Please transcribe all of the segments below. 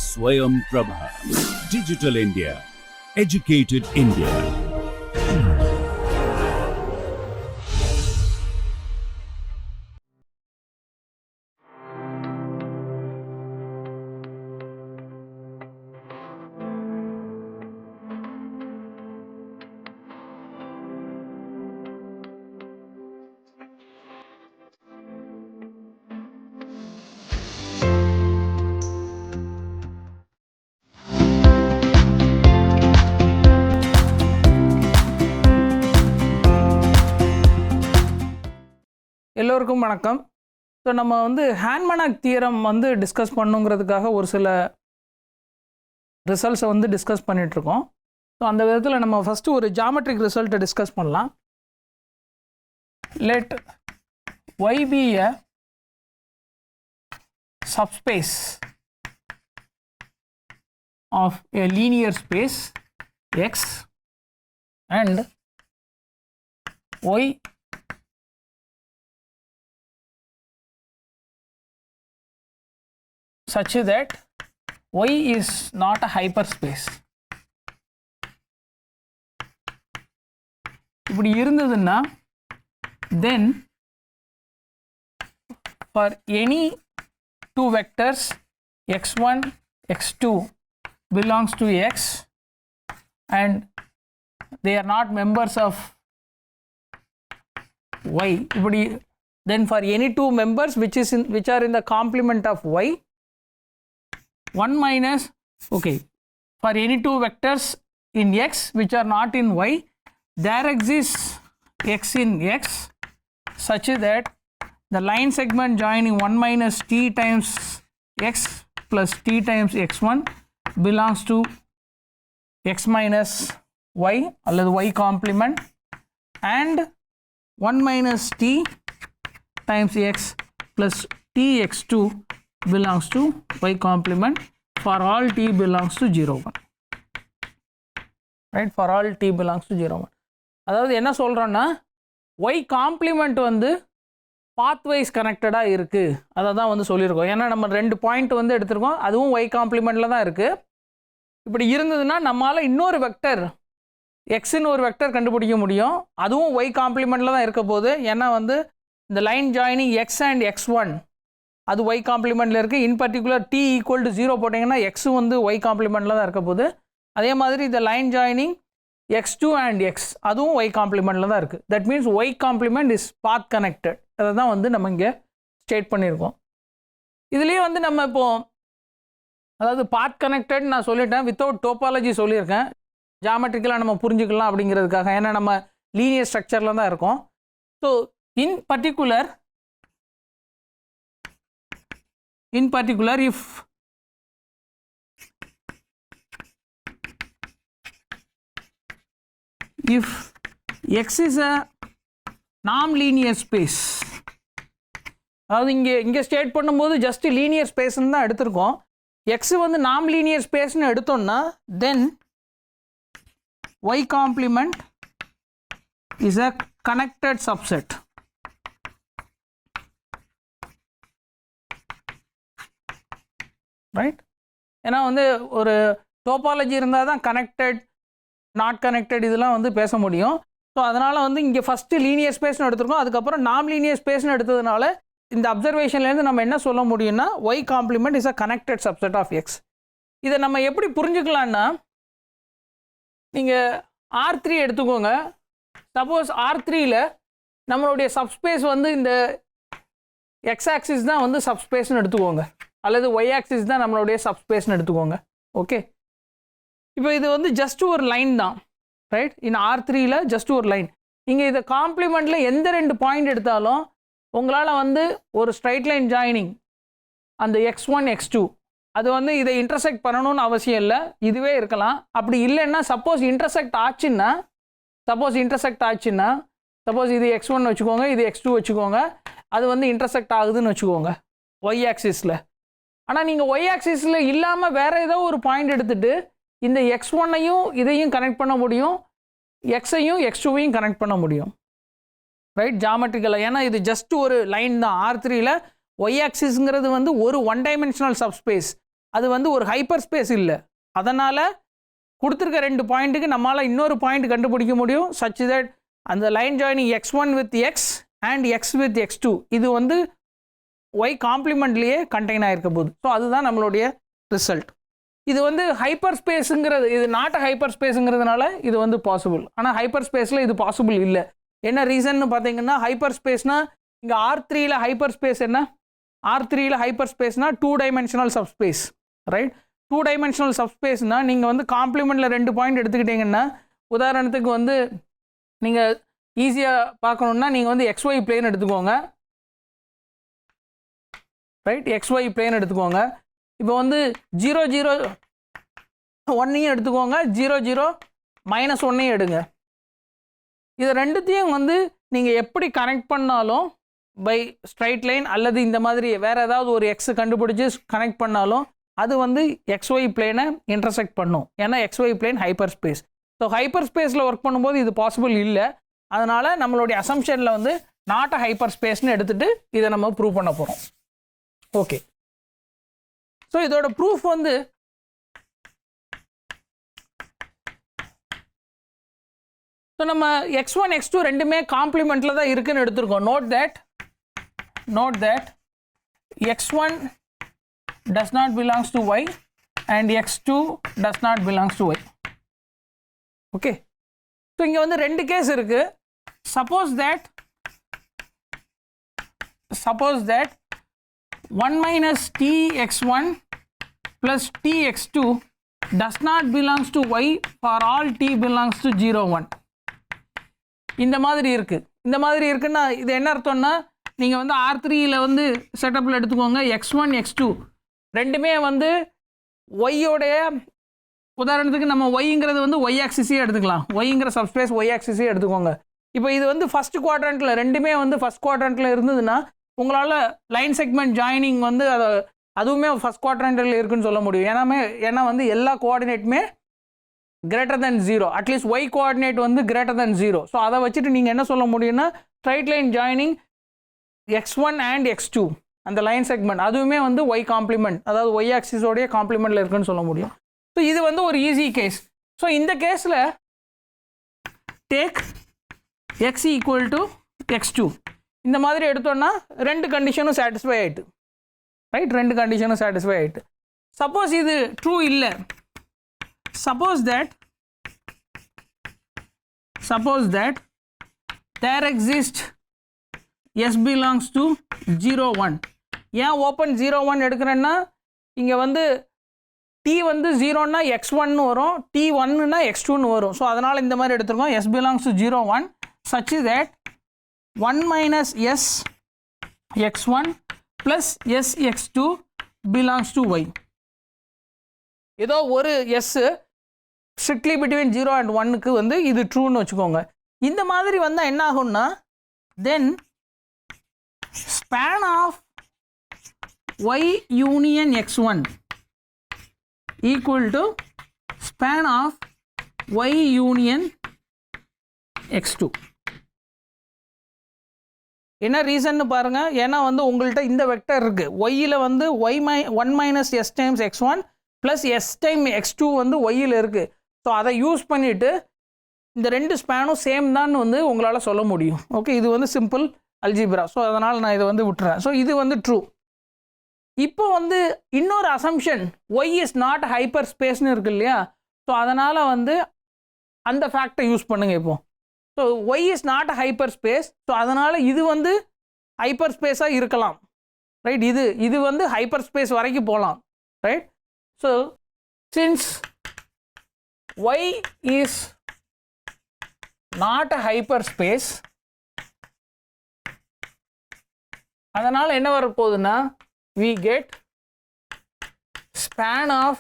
Swayam Prabha. Digital India. Educated India. எல்லோருக்கும் வணக்கம். So நம்ம வந்து ஹான்மனாக் தியரம் வந்து டிஸ்கஸ் பண்ணுங்கிறதுக்காக ஒரு சில ரிசல்ட்ஸை வந்து டிஸ்கஸ் பண்ணிகிட்ருக்கோம். ஸோ அந்த விதத்தில் நம்ம ஃபஸ்ட்டு ஒரு ஜாமெட்ரிக் ரிசல்ட்டை டிஸ்கஸ் பண்ணலாம். Let y be a subspace of a linear space x and y such that y is not a hyperspace. இப்படி இருந்ததுன்னா then for any two vectors x1 x2 belongs to x and they are not members of y, இப்படி then for any two members which are in the complement of y, 1 minus, okay, for any two vectors in x which are not in y, there exists x in x such that the line segment joining 1 minus t times x plus t times x1 belongs to x minus y அல்லது y complement and 1 minus t times x plus t x2 belongs to y complement for all t belongs to 0 1, right? For all t belongs to 0 1. அதாவது என்ன சொல்கிறோன்னா y complement வந்து pathwise கனெக்டடாக இருக்குது, அதை தான் வந்து சொல்லியிருக்கோம். ஏன்னா நம்ம 2 பாயிண்ட் வந்து எடுத்திருக்கோம், அதுவும் y complementல தான் இருக்குது. இப்படி இருந்ததுன்னா நம்மளால் இன்னொரு வெக்டர் எக்ஸ்ன்னு ஒரு வெக்டர் கண்டுபிடிக்க முடியும், அதுவும் y complementல தான் இருக்க போகுது. ஏன்னா வந்து இந்த line joining x and x1 அது y காம்ப்ளிமெண்ட்டில் இருக்குது. In particular t equal to 0 போட்டிங்கன்னா x வந்து y காம்ப்ளிமெண்ட்டில் தான் இருக்க போகுது. அதே மாதிரி இந்த line joining x2 and x அதுவும் y காம்ப்ளிமெண்ட்டில் தான் இருக்குது. That means y complement is both connected. அதை தான் வந்து நம்ம இங்கே ஸ்டேட் பண்ணியிருக்கோம். இதுலேயே வந்து நம்ம இப்போது அதாவது பாத் கனெக்டட் நான் சொல்லிட்டேன், வித்தவுட் டோபாலஜி சொல்லியிருக்கேன், ஜாமெட்ரிக்கலாக நம்ம புரிஞ்சுக்கலாம் அப்படிங்கிறதுக்காக. ஏன்னா நம்ம லீனியர் ஸ்ட்ரக்சரில் தான் இருக்கோம். So in particular if x is a non-linear space, அதாவது இங்கே ஸ்டேட் பண்ணும்போது ஜஸ்ட் லீனியர் ஸ்பேஸ்ன்னு தான் எடுத்திருக்கோம். எக்ஸ் வந்து நாம் லீனியர் ஸ்பேஸ்ன்னு எடுத்தோம்னா தென் y complement is a connected subset. Right? ஏன்னா வந்து ஒரு டோபாலஜி இருந்தால் தான் கனெக்டட் நாட் கனெக்டட் இதெல்லாம் வந்து பேச முடியும். ஸோ அதனால் வந்து இங்கே ஃபஸ்ட்டு லீனியர் ஸ்பேஸ்னு எடுத்துருக்கோம், அதுக்கப்புறம் நாம் லீனியர் ஸ்பேஸ்னு எடுத்ததுனால இந்த அப்சர்வேஷன்லேருந்து நம்ம என்ன சொல்ல முடியும்னா y complement is a connected subset of x. இதை நம்ம எப்படி புரிஞ்சுக்கலான்னா நீங்கள் R3 எடுத்துக்கோங்க. சப்போஸ் R3யில் நம்மளுடைய சப்ஸ்பேஸ் வந்து இந்த x ஆக்சிஸ் தான் வந்து சப்ஸ்பேஸ்னு எடுத்துக்கோங்க, அல்லது y ஆக்சிஸ் தான் நம்மளுடைய சப்ஸ்பேஸ்னு எடுத்துக்கோங்க. ஓகே, இப்போ இது வந்து ஜஸ்ட் ஒரு லைன் தான், ரைட்? இன் R3யில் ஜஸ்ட் ஒரு லைன். நீங்கள் இதை காம்ப்ளிமெண்ட்டில் எந்த 2 பாயிண்ட் எடுத்தாலும் உங்களால் வந்து ஒரு ஸ்ட்ரைட் லைன் ஜாயினிங் அந்த x1 x2 அது வந்து இதை இன்டர்செக்ட் பண்ணணும்னு அவசியம் இல்லை, இதுவே இருக்கலாம். அப்படி இல்லைன்னா சப்போஸ் இன்டர்செக்ட் ஆச்சுன்னா சப்போஸ் இது x1 வச்சுக்கோங்க, இது x2 வச்சுக்கோங்க, அது வந்து இன்டர்செக்ட் ஆகுதுன்னு வச்சுக்கோங்க y ஆக்சிஸில். ஆனால் நீங்கள் y ஆக்சிஸில் இல்லாமல் வேறு ஏதோ ஒரு பாயிண்ட் எடுத்துகிட்டு இந்த x1ஐயும் இதையும் கனெக்ட் பண்ண முடியும், எக்ஸையும் x2வையும் கனெக்ட் பண்ண முடியும், ரைட்? ஜாமெட்ரிக்கலாக. ஏன்னா இது ஜஸ்ட் ஒரு லைன் தான். R3யில் ஒய் ஆக்சிஸ்ங்கிறது வந்து ஒரு ஒன் டைமென்ஷனல் சப்ஸ்பேஸ், அது வந்து ஒரு ஹைப்பர் ஸ்பேஸ் இல்லை. அதனால் கொடுத்துருக்க 2 பாயிண்ட்டுக்கு நம்மளால் இன்னொரு பாயிண்ட் கண்டுபிடிக்க முடியும், சச் தட் அந்த line joining x1 with X and X with x2 இது வந்து ஒய் காம்ப்ளிமெண்ட்லேயே கண்டெயின் ஆகிருக்க போகுது. ஸோ அதுதான் நம்மளுடைய ரிசல்ட். இது வந்து ஹைப்பர் ஸ்பேஸுங்கிறது, இது நாட் ஹைப்பர் ஸ்பேஸுங்கிறதுனால இது வந்து பாசிபிள். ஆனால் ஹைப்பர் ஸ்பேஸில் இது பாசிபிள் இல்லை. என்ன ரீசன்னு பார்த்தீங்கன்னா, ஹைப்பர் ஸ்பேஸ்னால் இங்கே R3ல் ஹைப்பர் ஸ்பேஸ் என்ன, R3ல் ஹைப்பர் ஸ்பேஸ்னால் 2 டைமென்ஷனல் சப்ஸ்பேஸ், ரைட்? 2 டைமென்ஷனல் சப்ஸ்பேஸ்னால் நீங்கள் வந்து காம்ப்ளிமெண்ட்டில் 2 பாயிண்ட் எடுத்துக்கிட்டிங்கன்னா, உதாரணத்துக்கு வந்து நீங்கள் ஈஸியாக பார்க்கணுன்னா நீங்கள் வந்து XY பிளேன் எடுத்துக்கோங்க, ரைட்? XY பிளேன் எடுத்துக்கோங்க. இப்போ வந்து 0 0 1 எடுத்துக்கோங்க, 0 0 -1 எடுங்க. இது ரெண்டுத்தையும் வந்து நீங்கள் எப்படி கனெக்ட் பண்ணாலும் பை ஸ்ட்ரைட் லைன் அல்லது இந்த மாதிரி வேறு ஏதாவது ஒரு எக்ஸ் கண்டுபிடிச்சி கனெக்ட் பண்ணாலும் அது வந்து XY பிளேனை இன்டர்செக்ட் பண்ணும். ஏன்னா XY plane hyper space. So hyper ஸ்பேஸில் ஒர்க் பண்ணும்போது இது பாசிபிள் இல்லை. அதனால் நம்மளுடைய அசம்ஷனில் வந்து நாட் அ ஹைப்பர் ஸ்பேஸ்னு எடுத்துகிட்டு இதை நம்ம ப்ரூவ் பண்ண போகிறோம். ஓகே, ஸோ இதோட ப்ரூஃப் வந்து ஸோ நம்ம x1 x2 ரெண்டுமே காம்ப்ளிமெண்ட்டில் தான் இருக்குன்னு எடுத்திருக்கோம். Note that x1 does not belongs to y and x2 does not belongs to y. Okay, so இங்கே வந்து 2 கேஸ் இருக்குது. Suppose that 1 minus tx1 plus tx2 does not belongs to y for all t belongs to 0 1. இந்த மாதிரி இருக்குன்னா இது என்ன அர்த்தம்னா, நீங்கள் வந்து R3யில் வந்து செட்டப்பில் எடுத்துக்கோங்க, x1 x2 ரெண்டுமே வந்து ஒய்யோடைய, உதாரணத்துக்கு நம்ம ஒய்ங்கிறது வந்து ஒய் ஆக்சிஸே எடுத்துக்கலாம், ஒய்ங்கிற சப்ஸ்பேஸ் ஒய் ஆக்சிஸே எடுத்துக்கோங்க. இப்போ இது வந்து ஃபஸ்ட் குவாட்ரண்ட்டில் ரெண்டுமே வந்து ஃபஸ்ட் குவாட்ரண்ட்டில் இருந்ததுன்னா உங்களால் லைன் செக்மெண்ட் ஜாயினிங் வந்து அதுவுமே ஃபஸ்ட் குவாட்ரண்ட்டில் இருக்குன்னு சொல்ல முடியும். ஏன்னா வந்து எல்லா கோஆர்டினேட்டுமே greater than 0, at least Y coordinate வந்து greater than 0. ஸோ அதை வச்சுட்டு நீங்கள் என்ன சொல்ல முடியும்னா, straight line joining x1 and x2 அந்த லைன் செக்மெண்ட் அதுவுமே வந்து ஒய் காம்ப்ளிமெண்ட், அதாவது ஒய் ஆக்சிஸோடைய காம்ப்ளிமெண்ட்டில் இருக்குன்னு சொல்ல முடியும். ஸோ இது வந்து ஒரு ஈஸி கேஸ். ஸோ இந்த கேஸில் take x equal to x2 இந்த மாதிரி எடுத்தோன்னா 2 கண்டிஷனும் சாட்டிஸ்ஃபை ஆகிட்டு, ரைட்? 2 கண்டிஷனும் சாட்டிஸ்ஃபை ஆகிட்டு. சப்போஸ் இது ட்ரூ இல்லை, suppose that there exists s belongs to 0 1. ஏன் ஓப்பன் 0 1 எடுக்கிறேன்னா, இங்கே வந்து t வந்து 0ன்னா x1 வரும், t 1ன்னா x2 வரும். ஸோ அதனால் இந்த மாதிரி எடுத்துருக்கோம், s belongs to 0 1 such that 1 minus s x1 plus s x2 belongs to y. ஏதோ ஒரு எஸ் ஸ்ட்ரிக்ட்லி பிட்வீன் 0 and 1க்கு வந்து இது ட்ரூன்னு வச்சுக்கோங்க. இந்த மாதிரி வந்தால் என்ன ஆகும்னா, then span of Y union x1 equal to span of Y union x2. என்ன ரீசன்னு பாருங்கள், ஏன்னா வந்து உங்கள்கிட்ட இந்த வெக்டர் இருக்குது, ஒய்யில் வந்து one minus S times x1 plus S time x2 வந்து ஒய்யில் இருக்குது. ஸோ அதை யூஸ் பண்ணிவிட்டு இந்த 2 ஸ்பேனும் சேம் தான் வந்து உங்களால் சொல்ல முடியும். ஓகே, இது வந்து சிம்பிள் அல்ஜிப்ரா. ஸோ அதனால் நான் இதை வந்து விட்டுறேன். ஸோ இது வந்து ட்ரூ. இப்போ வந்து இன்னொரு assumption Y is not hyper ஸ்பேஸ்னு இருக்கு இல்லையா? ஸோ அதனால் வந்து அந்த ஃபேக்டை யூஸ் பண்ணுங்கள் இப்போ. So y is not hyper space. So அதனால் இது வந்து ஹைப்பர் ஸ்பேஸாக இருக்கலாம், ரைட்? இது வந்து ஹைப்பர் ஸ்பேஸ் வரைக்கும் போகலாம், right? So since y is not a hyperspace, அதனால் என்ன வரப்போகுதுன்னா, we get span of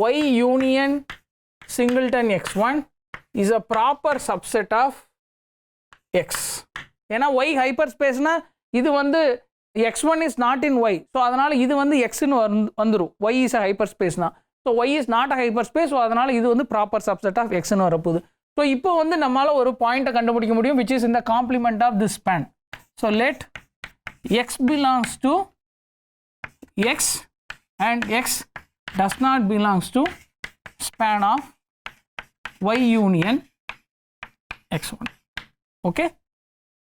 y union singleton x1 is a proper subset of x. ஏன்னா y hyperspaceனா இது வந்து x1 is not in y. So அதனால் இது வந்து xன்னு வந்துடும். y is a hyperspaceனா, so y is not a hyperspace. So அதனால் இது வந்து ப்ராப்பர் சப்செட் ஆஃப் xன்னு வரப்போகுது. ஸோ இப்போ வந்து நம்மளால் ஒரு பாயிண்ட்டை கண்டுபிடிக்க முடியும், which is in the complement of this span. So let x belongs to x and x does not belongs to span of y union x1. Okay,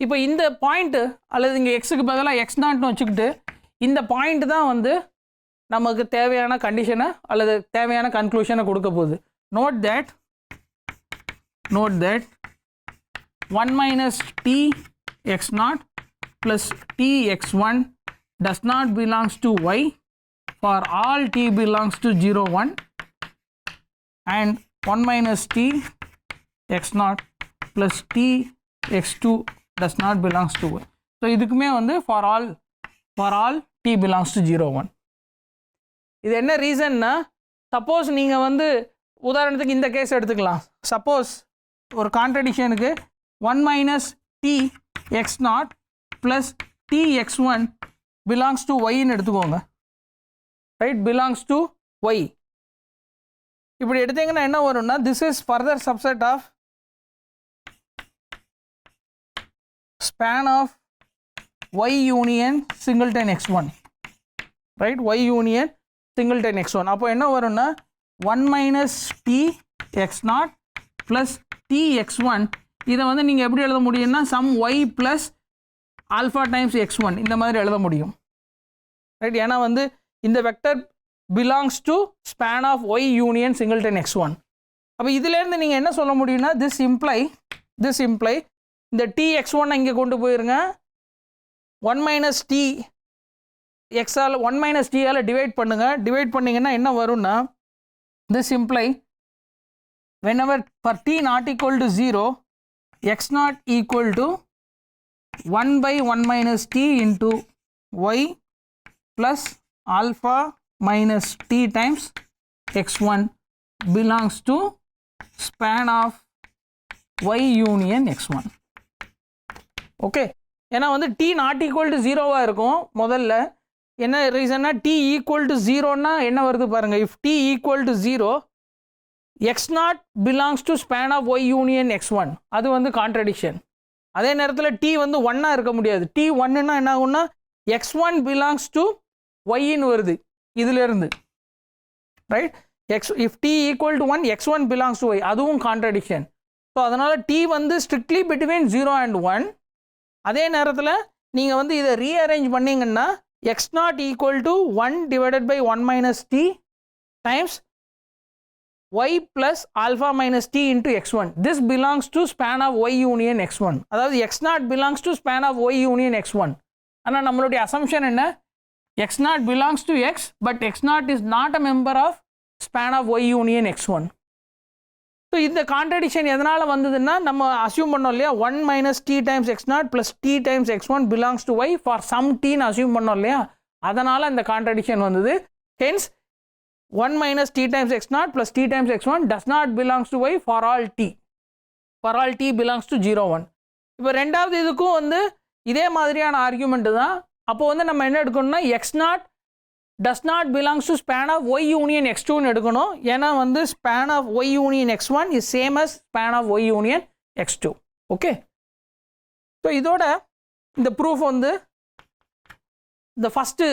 இப்போ இந்த பாயிண்ட்டு அல்லது இங்கே எக்ஸுக்கு பதிலாக எக்ஸ் நாட்னு வச்சுக்கிட்டு இந்த பாயிண்ட் தான் வந்து நமக்கு தேவையான கண்டிஷனை அல்லது தேவையான கன்க்ளூஷனை கொடுக்க போகுது. Note that 1 minus t x0 plus t x1 does not belongs to y for all t belongs to 0 1 and 1 minus t x0 plus t x2 does not belongs to y. So இதுக்குமே வந்து for all t belongs to 0 1. இது என்ன ரீசன்னா, suppose நீங்கள் வந்து உதாரணத்துக்கு இந்த case எடுத்துக்கலாம். Suppose ஒரு கான்ட்ரடிக்ஷனுக்கு 1 minus t x0 plus t x1 belongs to y ன்னு எடுத்துக்கோங்க. Right, belongs to y. இப்படி எடுத்தீங்கன்னா என்ன வரும்னா, this is further subset of span of y union singleton x1. Right, y union singleton x1. அப்போ என்ன வரும்னா 1 minus t x0 plus t x1, இதை வந்து நீங்கள் எப்படி எழுத முடியும்னா some y plus alpha times x1 இந்த மாதிரி எழுத முடியும். ரைட், ஏன்னா வந்து இந்த vector belongs to span of y union singleton x1. அப்போ இதிலேருந்து நீங்கள் என்ன சொல்ல முடியும்னா this imply இந்த t x1 இங்கே கொண்டு போயிருங்க, 1 minus t x all 1 minus t all divide பண்ணிங்கன்னா என்ன வரும்னா, this imply whenever for t not equal to 0 x not equal to 1 by 1 minus t into y plus alpha minus t times x1 belongs to span of y union x1. Okay, ஏன்னா வந்து t not equal to 0வாக இருக்கும். முதல்ல என்ன ரீசன்னா, t equal to 0ன்னா என்ன வருது பாருங்கள். if t equal to 0 x not belongs to span of y union x1, அது வந்து கான்ட்ரடிக்ஷன். அதே நேரத்தில் t வந்து 1ஆக இருக்க முடியாது. t 1ன்னா என்ன ஆகும்னா x1 belongs to y-ன்னு வருது இதிலிருந்து. Right, if t equal to 1 x1 belongs to y, அதுவும் கான்ட்ரடிக்ஷன். ஸோ அதனால் t வந்து ஸ்ட்ரிக்ட்லி பிட்வீன் 0 and 1. அதே நேரத்தில் நீங்கள் வந்து இதை ரீஅரேஞ்ச் பண்ணிங்கன்னா x not equal to 1 divided by 1 minus t times y plus alpha minus t into x1. This belongs to span of y union x1. அதாவது x not belongs to span of y union x1. ஆனால் நம்மளுடைய assumption என்ன, x not belongs to x but x not is not a member of span of y union x1. So இந்த contradiction எதனால் வந்ததுன்னா, நம்ம assume பண்ணோம் இல்லையா, 1 minus t times x0 plus t times x1 belongs to y for some t-ன்னு assume பண்ணோம் இல்லையா, அதனால் இந்த கான்ட்ரடிக்ஷன் வந்தது. Hence 1 minus t times x0 plus t times x1 does not belongs to y for all t belongs to 0 1. இப்போ ரெண்டாவது இதுக்கும் வந்து இதே மாதிரியான ஆர்குமெண்ட் தான். அப்போ வந்து நம்ம என்ன எடுக்கணும்னா x0 does not belongs to span of y union x2ன்னு எடுக்கணும். ஏன்னா வந்து span of y union x1 is same as span of y union x2. Okay, so இதோட இந்த ப்ரூஃப் வந்து இந்த ஃபஸ்ட்டு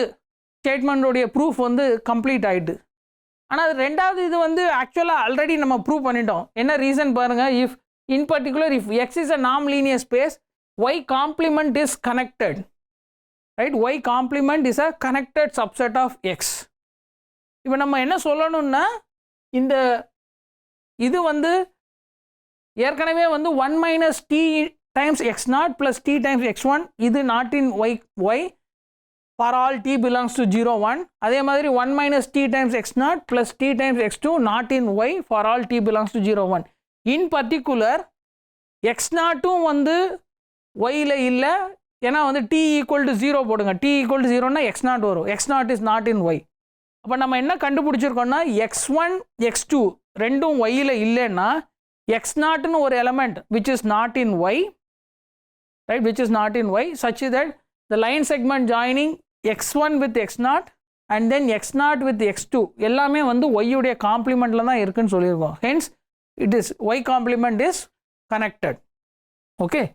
ஸ்டேட்மெண்ட்டோடைய ப்ரூஃப் வந்து கம்ப்ளீட் ஆகிட்டு. ஆனால் அது ரெண்டாவது இது வந்து ஆக்சுவலாக ஆல்ரெடி நம்ம ப்ரூவ் பண்ணிட்டோம். என்ன ரீசன் பாருங்கள், if in particular if X is a நாம் linear space y complement is connected. Right, y complement is a connected subset of x. இப்போ நம்ம என்ன சொல்லணும்னா, இந்த இது வந்து ஏற்கனவே வந்து 1 minus t times x0 plus t times x1 இது not in y for all t belongs to 0 1. அதே மாதிரி 1 minus t times x0 plus t times x2 not in y for all t belongs to 0 1. In particular x0ம் வந்து yல இல்லை, ஏன்னா வந்து t equal to 0 போடுங்க. t equal to 0னா x0 வரும். x0 is not in y. அப்போ நம்ம என்ன கண்டுபிடிச்சிருக்கோம்னா, x1 x2 ரெண்டும் yல இல்லைன்னா x0ன்னு ஒரு element which is not in y, right, which is not in y such that the line segment joining x1 with x0 and then x0 with x2 எல்லாமே வந்து y உடைய காம்ப்ளிமெண்ட்ல தான் இருக்குன்னு சொல்லியிருக்கோம். hence it is y complement is connected. okay,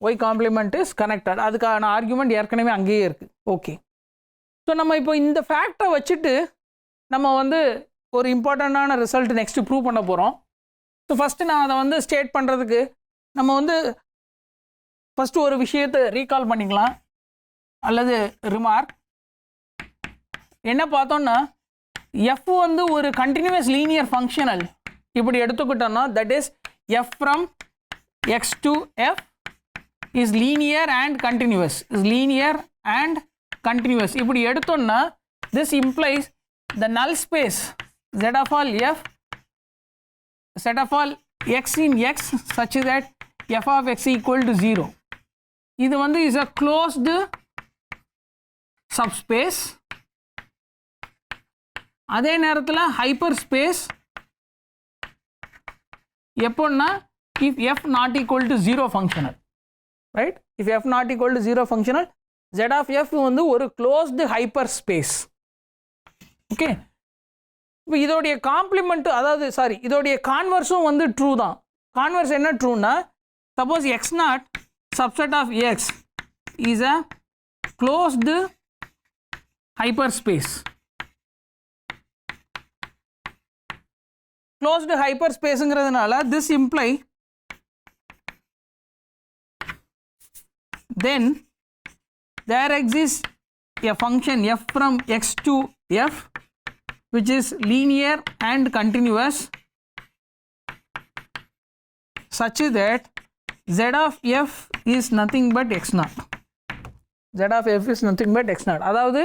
y complement is connected. அதுக்கான argument ஏற்கனவே அங்கேயே இருக்குது. ஓகே, ஸோ நம்ம இப்போ இந்த ஃபேக்டரை வச்சுட்டு நம்ம வந்து ஒரு இம்பார்ட்டண்ட்டான ரிசல்ட் நெக்ஸ்ட்டு ப்ரூவ் பண்ண போகிறோம். ஸோ ஃபஸ்ட்டு நான் அதை வந்து ஸ்டேட் பண்ணுறதுக்கு நம்ம வந்து ஃபஸ்ட்டு ஒரு விஷயத்தை ரீகால் பண்ணிக்கலாம் அல்லது ரிமார்க். என்ன பார்த்தோன்னா எஃப் வந்து ஒரு கண்டினியூஸ் லீனியர் ஃபங்க்ஷனல் இப்படி எடுத்துக்கிட்டோன்னா that is f from x to f is linear and continuous, இப்படி எடுத்தோன்னா this implies the null space z of all f set of all x in x such that f of x equal to 0. இது வந்து is a closed subspace. அதே நேரத்தில் hyper space எப்போன்னா if f not equal to 0 functional, right? If f not equal to 0 functional, z of f வந்து ஒரு closed hyper space. Okay, இப்போ இதோடைய complement அதாவது இதோடைய கான்வர்ஸும் வந்து ட்ரூ தான். கான்வர்ஸ் என்ன ட்ரூனா, suppose X not subset of X is a closed hyper space. Closed hyper ஸ்பேஸுங்கிறதுனால this imply then there exists a function f from x to f which is linear and continuous such that z of f is nothing but x naught. z of f is nothing but x naught. அதாவது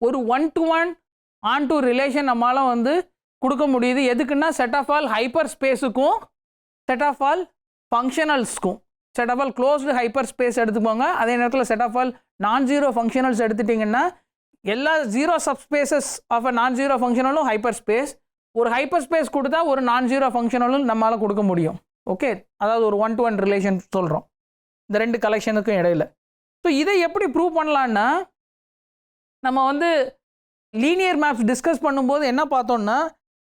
ஒரு 1-to-1 on-to relation நம்மளால் வந்து கொடுக்க முடியுது. எதுக்குன்னா set of all hyper ஸ்பேஸுக்கும் set of all ஃபங்க்ஷனல்ஸ்க்கும். Set of all closed hyper space எடுத்துக்கோங்க, அதே நேரத்தில் set of all non zero functionals எடுத்துட்டிங்கன்னா எல்லா zero subspaces of a non zero ஃபங்க்ஷனலும் ஹைப்பர் ஸ்பேஸ். ஒரு ஹைப்பர் ஸ்பேஸ் கொடுத்தா ஒரு நான் ஜீரோ ஃபங்க்ஷனலும் நம்மளால் கொடுக்க முடியும். ஓகே, அதாவது ஒரு 1-to-1 ரிலேஷன் சொல்கிறோம் இந்த ரெண்டு கலெக்ஷனுக்கும் இடையில். ஸோ இதை எப்படி ப்ரூவ் பண்ணலான்னா, நம்ம வந்து லீனியர் மேப்ஸ் டிஸ்கஸ் பண்ணும்போது என்ன பார்த்தோன்னா,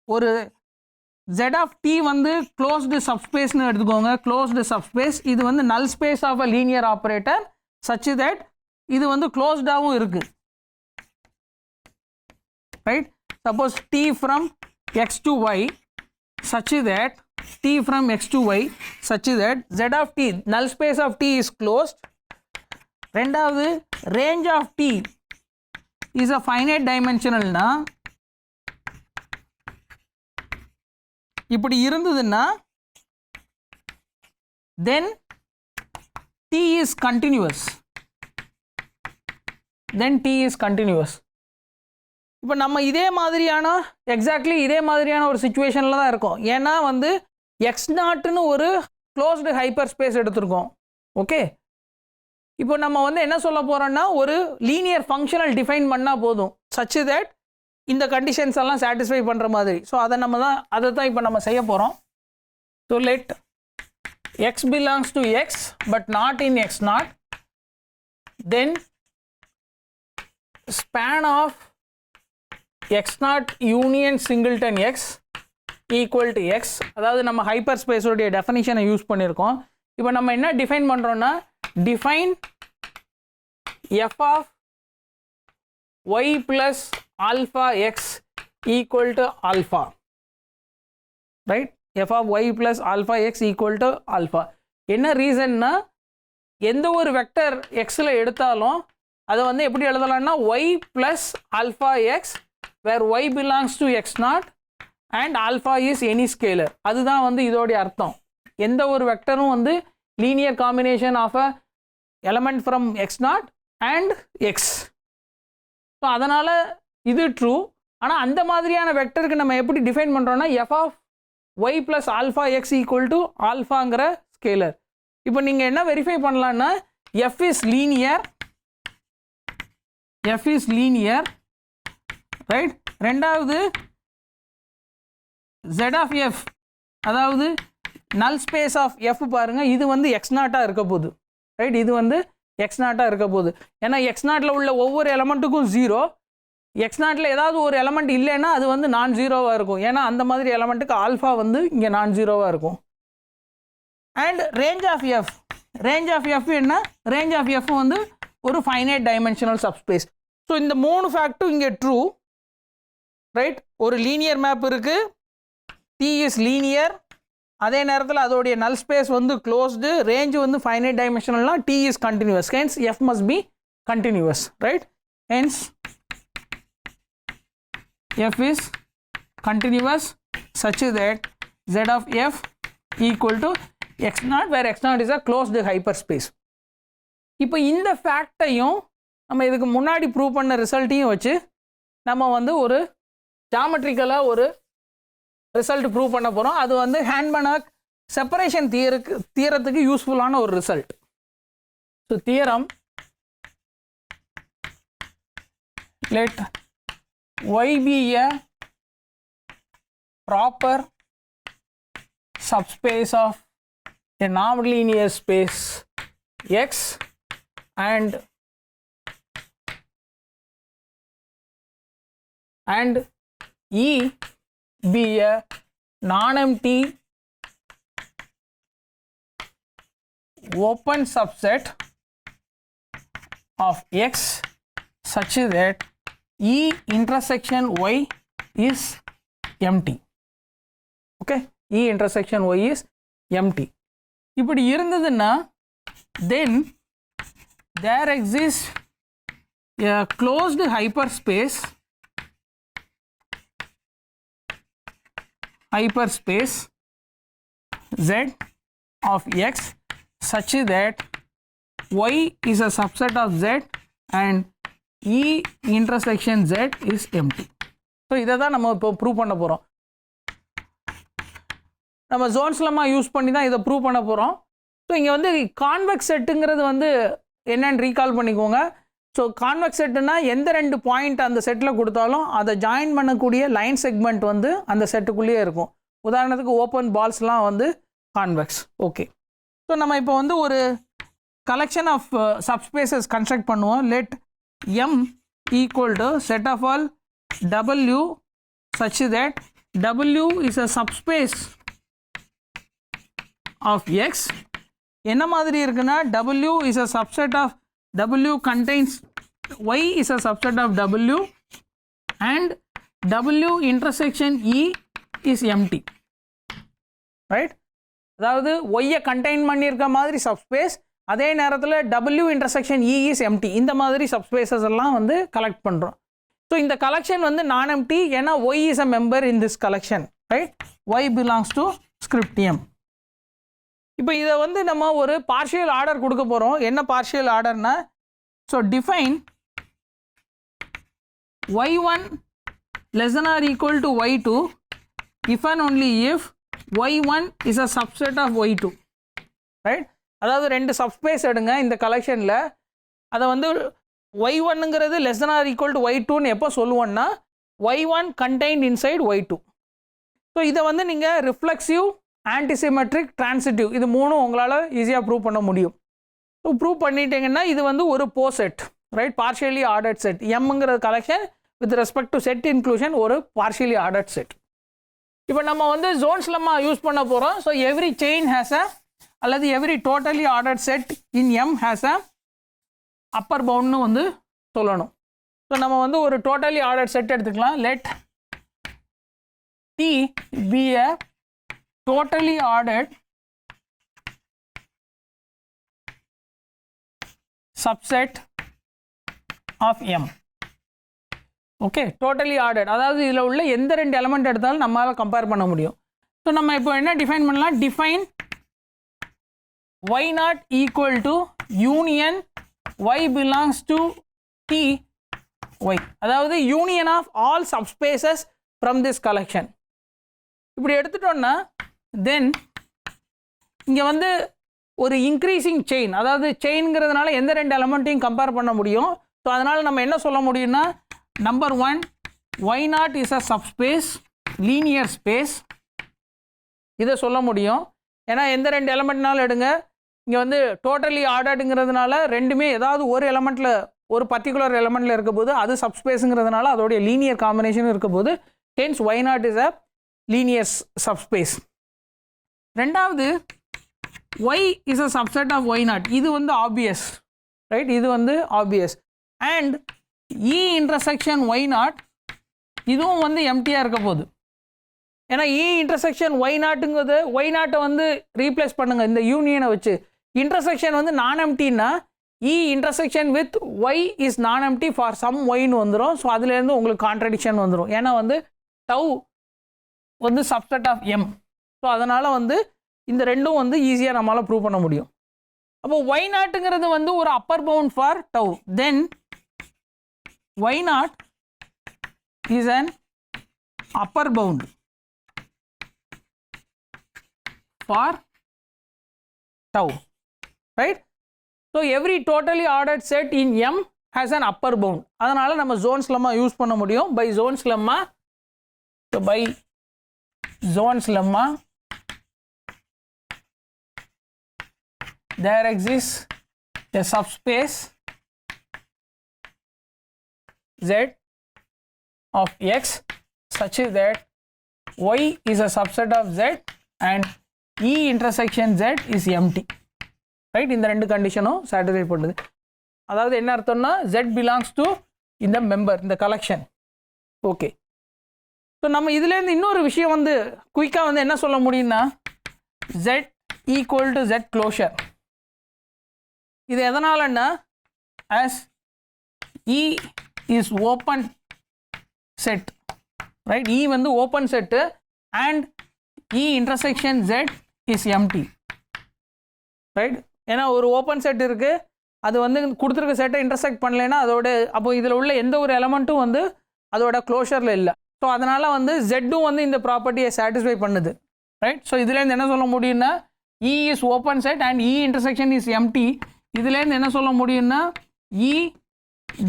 ஒரு z of t வந்து க்ளோஸ்டு சப்ஸ்பேஸ்னு எடுத்துக்கோங்க. க்ளோஸ்டு சப்ஸ்பேஸ் இது வந்து null space of a linear operator such that இது வந்து க்ளோஸ்டாகவும் இருக்குது, right? Suppose t from x to y such that z of t null space of t is closed. ரெண்டாவது range of t is a finite dimensional னா இப்படி இருந்ததுன்னா then t is continuous. இப்போ நம்ம இதே மாதிரியான எக்ஸாக்ட்லி இதே மாதிரியான ஒரு சுச்சுவேஷனில் தான் இருக்கோம். ஏன்னா வந்து எக்ஸ் நாட்டுன்னு ஒரு க்ளோஸ்டு ஹைப்பர் ஸ்பேஸ் எடுத்திருக்கோம். ஓகே, இப்போ நம்ம வந்து என்ன சொல்ல போகிறோன்னா, ஒரு லீனியர் ஃபங்க்ஷனல் டிஃபைன் பண்ணால் போதும் சச் தட் இந்த கண்டிஷன்ஸ் எல்லாம் சாட்டிஸ்ஃபை பண்ணுற மாதிரி. ஸோ அதை தான் இப்போ நம்ம செய்ய போகிறோம். So let X belongs to X but not in X not, then span of x naught union singleton x equal to x. அதாவது நம்ம ஹைப்பர் ஸ்பேஸோடைய டெஃபினிஷனை யூஸ் பண்ணியிருக்கோம். இப்போ நம்ம என்ன டிஃபைன் பண்ணுறோன்னா, define f of y plus alpha x equal to alpha, right? f of y plus alpha x equal to alpha. என்ன ரீசன்னா, எந்த ஒரு வெக்டர் எக்ஸில் எடுத்தாலும் அதை வந்து எப்படி எழுதலாம்னா y plus alpha x where y belongs to x naught and alpha is any scalar. அதுதான் வந்து இதோடைய அர்த்தம். எந்த ஒரு வெக்டரும் வந்து linear combination of a element from x naught and x. So அதனால் இது ட்ரூ. ஆனால் அந்த மாதிரியான வெக்டருக்கு நம்ம எப்படி டிஃபைன் பண்ணுறோன்னா, f of y plus alpha x equal to ஆல்ஃபாங்கிற ஸ்கேலர். இப்போ நீங்கள் என்ன வெரிஃபை பண்ணலான்னா, f is linear, right? ரெண்டாவது z of f அதாவது நல் ஸ்பேஸ் ஆஃப் f பாருங்க, இது வந்து எக்ஸ் நாட்டாக இருக்க போகுது, ரைட்? இது வந்து எக்ஸ் நாட்டாக இருக்க போகுது. ஏன்னா எக்ஸ் நாட்டில் உள்ள ஒவ்வொரு எலமெண்ட்டுக்கும் 0, எக்ஸ் நாட்டில் ஏதாவது ஒரு எலமெண்ட் இல்லைன்னா அது வந்து நான் ஜீரோவாக இருக்கும். ஏன்னா அந்த மாதிரி எலமெண்ட்டுக்கு ஆல்ஃபா வந்து இங்கே நான் ஜீரோவாக இருக்கும். And range of f range of f என்ன, ரேஞ்ச் ஆஃப் எஃப் வந்து ஒரு ஃபைனைட் டைமென்ஷனல் சப்ஸ்பேஸ். ஸோ இந்த 3 ஃபேக்ட்டும் இங்கே ட்ரூ, ரைட். ஒரு லீனியர் மேப் இருக்குது, டி இஸ் லீனியர், அதே நேரத்தில் அதோடைய நல் ஸ்பேஸ் வந்து க்ளோஸ்டு, ரேஞ்ச் வந்து ஃபைனைட் டைமென்ஷனல்னா T is continuous, hence F must be continuous, right. Hence F is continuous such that z of f equal to x0 where x0 is a closed hyperspace. இப்போ இந்த ஃபேக்டையும் நம்ம இதுக்கு முன்னாடி prove பண்ண ரிசல்ட்டையும் வச்சு நம்ம வந்து ஒரு ஜாமெட்ரிக்கலாக ஒரு ரிசல்ட் ப்ரூவ் பண்ண போகிறோம். அது வந்து ஹேண்ட்மேனாக் செப்பரேஷன் தியரத்துக்கு யூஸ்ஃபுல்லான ஒரு result. So theorem let y be a proper subspace of a non-linear space X and E be a non-empty open subset of X such that E intersection Y is empty. Okay, E intersection Y is empty. இப்படி இருந்ததுன்னா then there exists a closed hyperspace Z of X such that Y is a subset of Z and E intersection Z is empty. So இதை தான் நம்ம இப்போ prove பண்ண போகிறோம். நம்ம Jones lemma use பண்ணி தான் இதை ப்ரூவ் பண்ண போகிறோம். ஸோ இங்கே வந்து கான்வெக்ஸ் செட்டுங்கிறது வந்து என்னன்னு ரீகால் பண்ணிக்கோங்க. ஸோ கான்வெக்ஸ் செட்டுனா எந்த 2 பாயிண்ட் அந்த செட்டில் கொடுத்தாலும் அதை ஜாயின் பண்ணக்கூடிய லைன் செக்மெண்ட் வந்து அந்த செட்டுக்குள்ளேயே இருக்கும். உதாரணத்துக்கு ஓப்பன் பால்ஸ்லாம் வந்து கான்வெக்ஸ். ஓகே, ஸோ நம்ம இப்போ வந்து ஒரு கலெக்ஷன் ஆஃப் சப்ஸ்பேசஸ் கன்ஸ்ட்ரக்ட் பண்ணுவோம். Let M equal to set of all W such that W is a subspace of X. என்ன மாதிரி இருக்குன்னா W is a subset of W contains Y is a subset of W and W intersection E is empty, right. அதாவது Y contain பண்ணியிருக்க மாதிரி subspace, அதே நேரத்தில் W intersection E is empty. இந்த மாதிரி சப்ஸ்பேசஸ் எல்லாம் வந்து கலெக்ட் பண்ணுறோம். ஸோ இந்த கலெக்ஷன் வந்து நான் எம்டி, ஏன்னா Y is a member in this collection, right. Y belongs to script M. இப்போ இதை வந்து நம்ம ஒரு பார்ஷியல் ஆர்டர் கொடுக்க போகிறோம். என்ன பார்ஷியல் ஆர்டர்னா, so define y1 less than or equal to y2 if and only if y1 is a subset of y2, right. அதாவது 2 சப்ஸ்பேஸ் எடுங்க இந்த கலெக்ஷனில், அதை வந்து y1ங்கிறது less than or equal to y2ன்னு எப்போ சொல்லுவோன்னா y1 contained inside y2. So இதை வந்து நீங்கள் ரிஃப்ளெக்சிவ், ஆன்டிசிமெட்ரிக், டிரான்சிட்டிவ் இது 3 உங்களால் ஈஸியாக ப்ரூவ் பண்ண முடியும். ஸோ ப்ரூவ் பண்ணிட்டீங்கன்னா இது வந்து ஒரு poset, right, partially ordered set. எம்ங்கிற collection with respect to set inclusion ஒரு பார்ஷியலி ஆர்டர்ட் செட். இப்போ நம்ம வந்து ஜோன்ஸ் லெம்மா யூஸ் பண்ண போகிறோம். So every chain has a அல்லது every totally ordered set in M has a upper பவுண்ட்னு வந்து சொல்லணும். ஸோ நம்ம வந்து ஒரு டோட்டலி ஆர்டர்ட் செட் எடுத்துக்கலாம். Let T be a totally ordered subset of M. Okay, totally ordered, அதாவது இதில் உள்ள எந்த 2 எலமெண்ட் எடுத்தாலும் நம்மளால் கம்பேர் பண்ண முடியும். ஸோ நம்ம இப்போ என்ன டிஃபைன் பண்ணலாம், define y0 equal to union y belongs to T y, அதாவது union of all subspaces from this collection. இப்படி எடுத்துட்டோன்னா தென் இங்கே வந்து ஒரு இன்க்ரீசிங் செயின், அதாவது செயின்ங்கிறதுனால எந்த 2 எலமெண்ட்டையும் கம்பேர் பண்ண முடியும். ஸோ அதனால் நம்ம என்ன சொல்ல முடியும்னா, number 1 y0 is a subspace, linear space, இதை சொல்ல முடியும். ஏன்னா எந்த 2 எலமெண்ட்னாலும் எடுங்க, இங்கே வந்து டோட்டலி ஆர்டர்டுங்கிறதுனால ரெண்டுமே ஏதாவது ஒரு எலமெண்ட்டில், ஒரு பர்டிகுலர் எலமெண்ட்டில் இருக்க போது அது சப்ஸ்பேஸுங்கிறதுனால அதோடைய லீனியர் காம்பினேஷன் இருக்க போது hence y0 is a linear subspace. ரெண்டாவது y is a subset of y naught. இது வந்து obvious, right? இது வந்து obvious. And e intersection y naught இதுவும் வந்து எம்டியாக இருக்க போகுது. ஏன்னா e intersection y நாட்டுங்கிறது y நாட்டை வந்து ரீப்ளேஸ் பண்ணுங்க இந்த யூனியனை வச்சு. இன்டர்செக்ஷன் வந்து நான் எம்டின்னா e intersection with y is நான் எம்டி ஃபார் சம் ஒய்னு வந்துடும். ஸோ அதுலேருந்து உங்களுக்கு கான்ட்ரடிக்ஷன் வந்துடும். ஏன்னா வந்து டவு வந்து சப்செட் ஆஃப் எம். ஸோ அதனால் வந்து இந்த ரெண்டும் வந்து ஈஸியாக நம்மளால் ப்ரூவ் பண்ண முடியும். அப்போ y நாட்டுங்கிறது வந்து ஒரு upper bound for tau. Then y naught is an upper bound for tau, right? So every totally ordered set in M has an upper bound. அதனால நம்ம zones lemma யூஸ் பண்ண முடியும். by zones lemma, so by zones lemma there exists a subspace Z of X such that Y is a subset of Z and E intersection Z is empty, right? இந்த ரெண்டு கண்டிஷனும் satisfy பண்ணுது. அதாவது என்ன அர்த்தம்னா Z belongs to இந்த member, இந்த collection. Okay, so நம்ம இதுலேருந்து இன்னொரு விஷயம் வந்து குயிக்காக வந்து என்ன சொல்ல முடியும்னா Z equal to Z closure. இது எதனாலன்னா as E is open set, right? E வந்து open set and E intersection Z is empty, right? ஏன்னா ஒரு ஓப்பன் செட் இருக்குது, அது வந்து கொடுத்துருக்க செட்டை இன்டர்செக்ட் பண்ணலைன்னா அதோட அப்போ இதில் உள்ள எந்த ஒரு எலமெண்ட்டும் வந்து அதோட க்ளோஷரில் இல்லை. ஸோ அதனால் வந்து ஜெட்டும் வந்து இந்த ப்ராப்பர்ட்டியை சாட்டிஸ்ஃபை பண்ணுது, ரைட்? ஸோ இதுலேருந்து என்ன சொல்ல முடியும்னா E is open set and E intersection is empty. இதுலேருந்து என்ன சொல்ல முடியும்னா E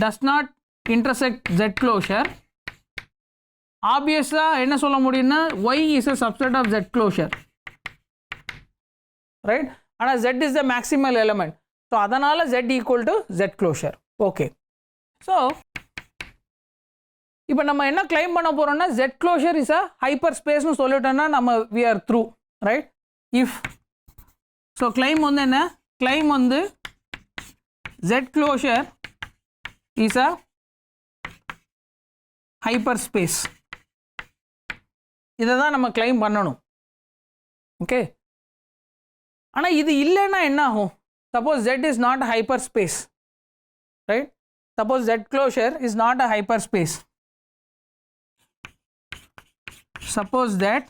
does not intersect Z closure. ஆப்வியஸாக என்ன சொல்ல முடியும்னா y is a subset of Z closure, right? ஆனால் Z is the maximal element. So அதனால் Z equal to Z closure. Okay, so இப்போ நம்ம என்ன கிளைம் பண்ண போகிறோம்னா Z closure is a hyper spaceனு சொல்லிட்டோம்னா நம்ம we are through, right? if so claim வந்து என்ன, கிளைம் வந்து Z closure is a hyperspace. இதை தான் நம்ம கிளைம் பண்ணணும். ஓகே, ஆனால் இது இல்லைன்னா என்ன ஆகும்? Suppose Z is not a hyperspace, right? Suppose Z closure is not a hyperspace. Suppose that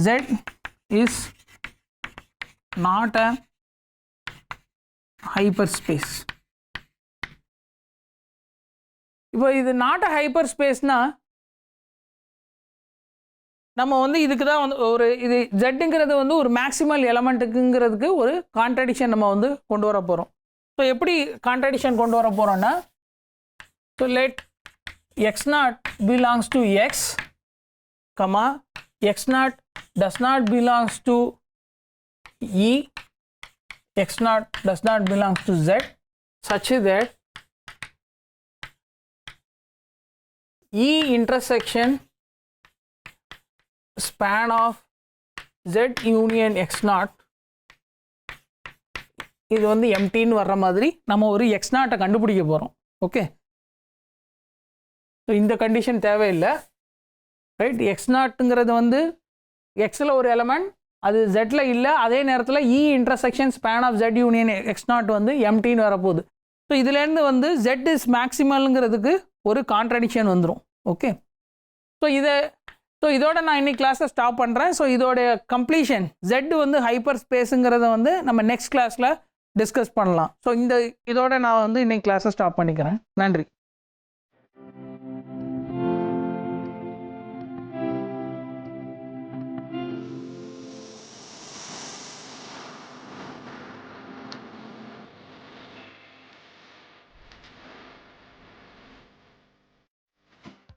Z is not a hyperspace. இப்போ இது நாட் அ ஹைப்பர் ஸ்பேஸ்னா நம்ம வந்து இதுக்கு தான் வந்து ஒரு இது ஜெட்டுங்கிறது வந்து ஒரு மேக்ஸிமல் எலமெண்ட்டுக்குங்கிறதுக்கு ஒரு கான்ட்ரடிக்ஷன் நம்ம வந்து கொண்டு வர போகிறோம். ஸோ எப்படி கான்ட்ரடிக்ஷன் கொண்டு வர போகிறோம்னா so let x not belongs to x, comma x not does not belongs to E, x not does not belongs to Z such that E intersection span of Z union x naught இது வந்து எம்டின்னு வர்ற மாதிரி நம்ம ஒரு x நாட்டை கண்டுபிடிக்க போகிறோம். Okay, so இந்த கண்டிஷன் தேவையில்லை, ரைட்? எக்ஸ் நாட்டுங்கிறது வந்து எக்ஸில் ஒரு எலமெண்ட், அது ஜெட்டில் இல்லை, அதே நேரத்தில் E intersection span of Z union x naught வந்து எம்டின்னு வரப்போகுது. ஸோ இதுலேருந்து வந்து Z is maximalங்கிறதுக்கு ஒரு கான்ட்ரடிக்ஷன் வந்துடும். ஓகே, ஸோ இதோட நான் இன்னைக்கு கிளாஸை ஸ்டாப் பண்ணுறேன். ஸோ இதோட கம்ப்ளீஷன் Z வந்து ஹைப்பர் ஸ்பேஸுங்கிறத வந்து நம்ம நெக்ஸ்ட் கிளாஸில் டிஸ்கஸ் பண்ணலாம். ஸோ இதோட நான் வந்து இன்னைக்கு கிளாஸை ஸ்டாப் பண்ணிக்கிறேன். நன்றி.